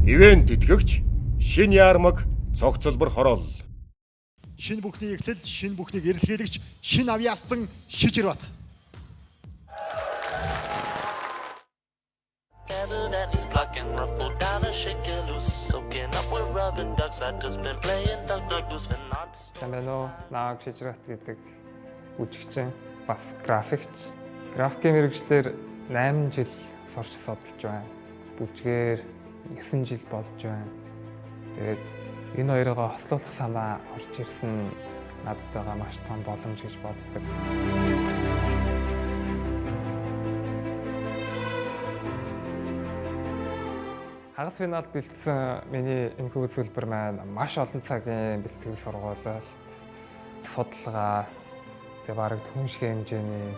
Ивент тэтгэгч Шинэ Ярмаг цогцлбор хороол. Шинэ бүхний эхлэл, шинэ бүхнийг эрэлхийлэгч Шинэ Авьяасан Шижирбат. Тамено нааг Шижирбат гэдэг бүжигчин бас графикч. Графикийн мэргэжлэр 8 жил сурч судалж байна. Бүжгээр 9 жил болж байна. Тэгээд энэ хоёроо хослуулах санаа орж ирсэн надад байгаа маш том боломж гэж боддог. Хагас финалд бэлдсэн миний энэхүү үзүүлбэр маань маш олон цагийн бэлтгэл сургуулалт, судалгаа, тэгээд бараг түншгийн хэмжээний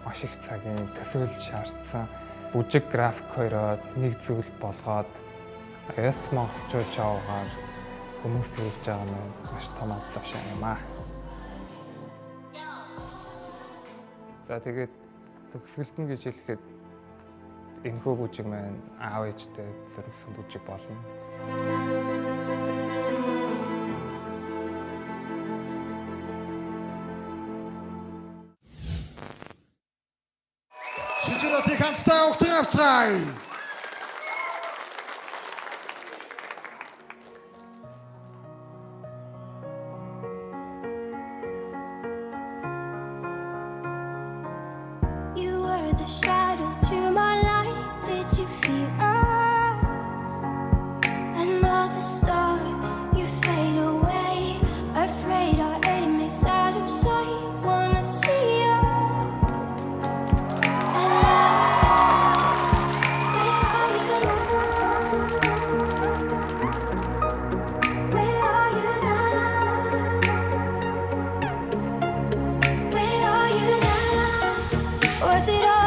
маш их цагийн төсөөлж шаардсан бүжиг график хоёроо нэг зүйл болгоод Эст монголчууд чавгаар хүмүүст хэрэгж байгаа маань маш том завшаа юм аа. За тэгээд төгсгөлдөн гэж хэлэхэд энэхүү бүжиг маань аав ээжтэй зориулсан бүжиг болно. Шижирбатыг хамтдаа өгтөг авцгаая. The shadow to my light, did you feel us? Another star, you fade away. Afraid our aim is out of sight. Wanna see us? And where are you now? Where are you now? Was it all?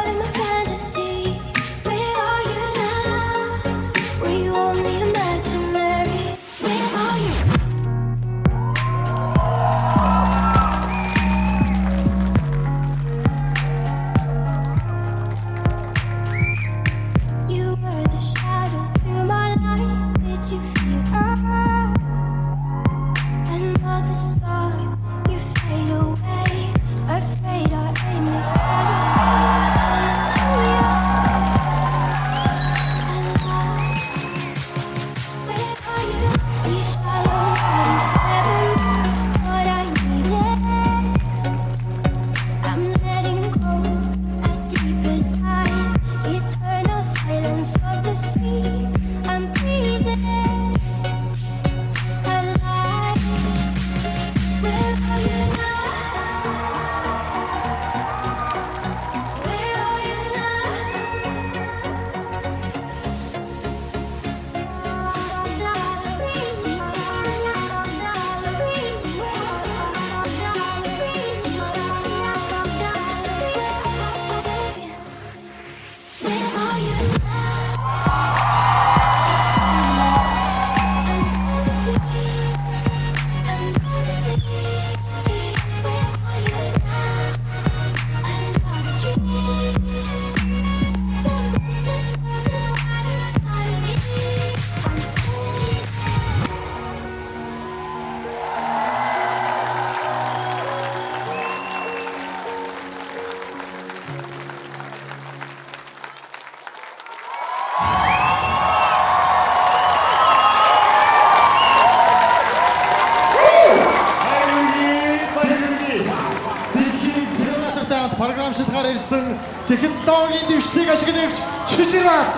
Програм шилгаар ирсэн технологийн дэвшлиг ашиглагч Шижирбат.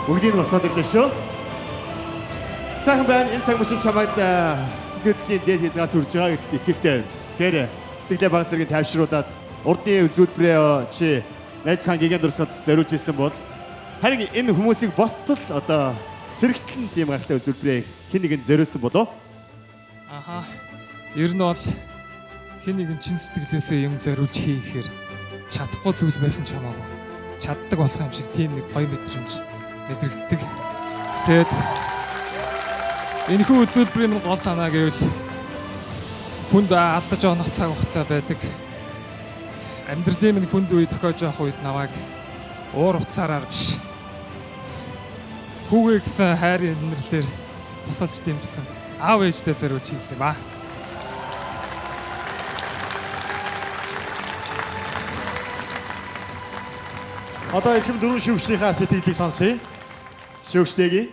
Бүгдийг нь босоод ирлээ шүү. Сайхан байна. Энэ цаг мөчид чамайг сэтгэлийн дээд хязгаар төрж байгаа гэдэгт итгэвтэй. Тэгэхээр сэтгэлээ баг зэрэг тайвшруулад урдны үзүүлбэрээ чи найз хаан гигэн дурсахад зориулж ирсэн бол харин энэ хүмүүсийг босдол одоо сэрэгтлэн тийм гахалтай үзүүлбэрээ хэн нэгэн зориулсан болоо? Аха. Ер нь бол хэн нэгэн чин сэтгэлээсээ юм зориулж хийхээр чадахгүй зүйл байсан ч хамаагүй. Чаддаг болох юм шиг тийм нэг гоё мэдрэмж мэдрэгддэг. Тэгээд энэхүү үзүүлбэрийн гол санаа гэвэл хүнд алдаж онох цаг хугацаа байдаг. амьдралын минь хүнд үе тохиож явах үед намайг уур уцаараар биш. Хүүгээ гэсэн хайрын инэрлэлээр тусалж дэмжсэн аав ээжтэй зориулж хийсэн юм аа. Одоо ихэм дөрвөн шүүгчдийнхаа сэтгэлийг сонсъё. Шүүгчдээ.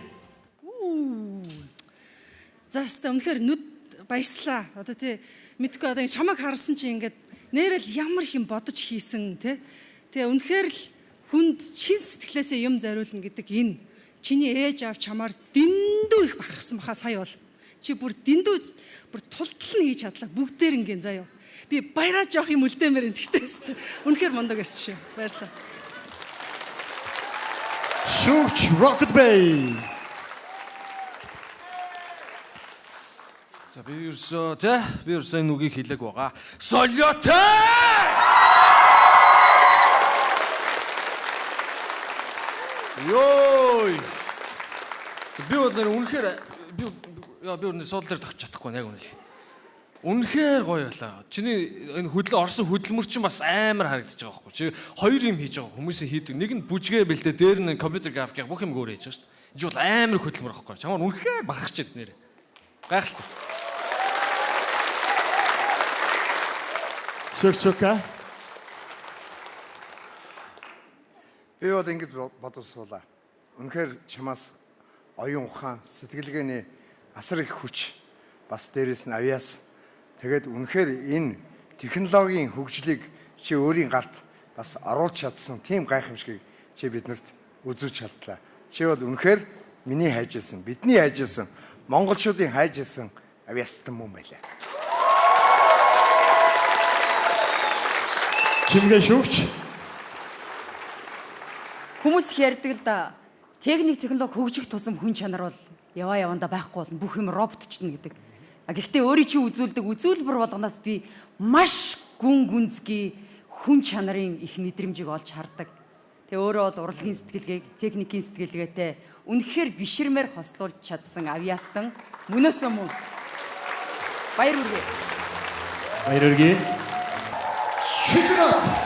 За хэвээ үнэхээр нүд баярлаа. Одоо тий мэдгүй одоо чамайг харсан чи ингээд нэрэл ямар их юм бодож хийсэн тий. Тэгээ үнэхээр л хүнд чин сэтгэлээсээ юм зориулна гэдэг энэ чиний ээж аав чамаар дэндүү их бахархсан баха сая бол. Чи бүр дэндүү бүр тултал нь хийж чадлаа бүгдээр ингээд заяа. Би баяраа жоох юм үлдээмээр энэ тэгтээ. Үнэхээр мундаг байсан шүү. Баярлалаа. Шүүгч Rocket Bay. За би ерөөсөө энэ үгийг хэлээг байгаа. Солиотой! Йой! Би бол үнэхээр би өнөө суудлаар тогтчих чадахгүй яг үнэ хэлэх. Үнэхээр гоё байлаа. Чиний энэ орсон хөдөлмөр чинь бас амар харагдаж байгаа байхгүй. Чи хоёр юм хийж байгаа хүмүүсийн хийдэг. Нэг нь бүжгээ бэлдээ, дээр нь компьютер график бүх юм өөр хийж байгаа шүү дээ. Энэ бол амар хөдөлмөр байхгүй. Чамаар үнэхээр бахархаж байна нэр. Гайхалтай. Шүүгчка. Би одоо ингэж бодож суулаа. Үнэхээр чамаас оюун ухаан, сэтгэлгээний асар их хүч бас дээрэс нь авьяас. Тэгээд үнэхээр энэ технологийн хөгжлийг чи өөрийн гарт бас оруулж чадсан тийм гайхамшигыг чи биднэрт үзүүлж чадлаа. Чи бол үнэхээр миний хайж исэн, бидний хайж исэн, монголчуудын хайж исэн авьяастан мөн байлаа. Чимгээ шүүгч. Хүмүүс их ярьдаг л да. Технологи хөгжих тусам хүн чанар бол явандаа байхгүй болно. Бүх юм роботчно гэдэг. Гэхдээ өөрийн чи үзүүлдэг үзүүлбэр болгоноос би маш гүн гүнзгий хүн чанарын их мэдрэмжийг олж хардаг. Тэгээ өөрөө бол урлагийн сэтгэлгээг, техникийн сэтгэлгээтэй үнэхээр биширмээр хослуулж чадсан авьяастан мөнөөсөө мөн. Баяр хүргэе. Баяр хүргэе. Шүтэнэт.